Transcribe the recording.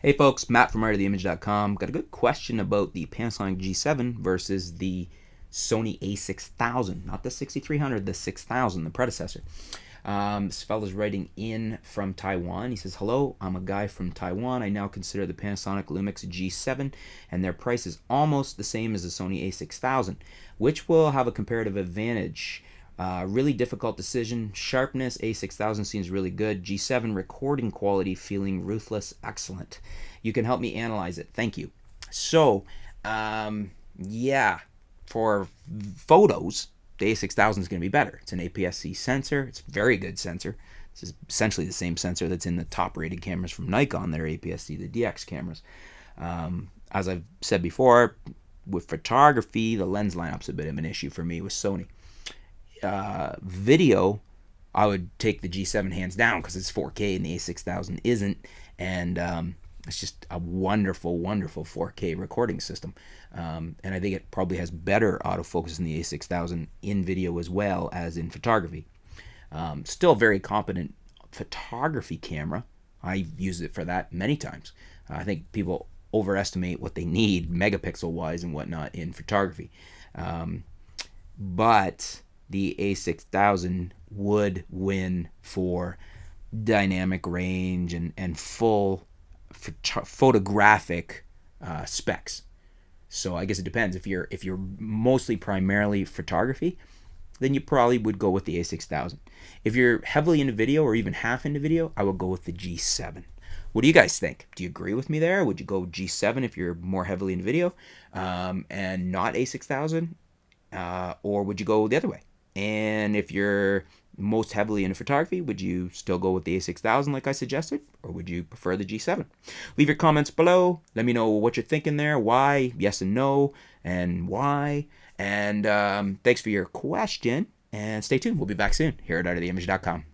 Hey folks, Matt from artoftheimage.com. Got a good question about the Panasonic G7 versus the Sony a6000. Not the 6300, the 6000, the predecessor. This fella's writing in from Taiwan. He says, hello, I'm a guy from Taiwan. I now consider the Panasonic Lumix G7 and their price is almost the same as the Sony a6000. Which will have a comparative advantage? Really difficult decision. Sharpness, A6000 seems really good. G7 recording quality, feeling ruthless, excellent. You can help me analyze it. Thank you. So, yeah, for photos, the A6000 is going to be better. It's an APS-C sensor. It's a very good sensor. This is essentially the same sensor that's in the top-rated cameras from Nikon, their APS-C, the DX cameras. As I've said before, with photography, the lens lineup's a bit of an issue for me with Sony. Video, I would take the G7 hands down because it's 4K and the A6000 isn't, and it's just a wonderful 4K recording system, and I think it probably has better autofocus than the A6000 in video as well as in photography. Still very competent photography camera. I've used it for that many times. I think people overestimate what they need megapixel wise and whatnot in photography, but the A6000 would win for dynamic range and full photographic specs. So I guess it depends. If you're mostly primarily photography, then you probably would go with the A6000. If you're heavily into video or even half into video, I would go with the G7. What do you guys think? Do you agree with me there? Would you go G7 if you're more heavily into video and not A6000? Or would you go the other way? And if you're most heavily into photography, would you still go with the A6000 like I suggested? Or would you prefer the G7? Leave your comments below. Let me know what you're thinking there. Why? Yes and no. And why? And thanks for your question. And stay tuned. We'll be back soon here at artoftheimage.com.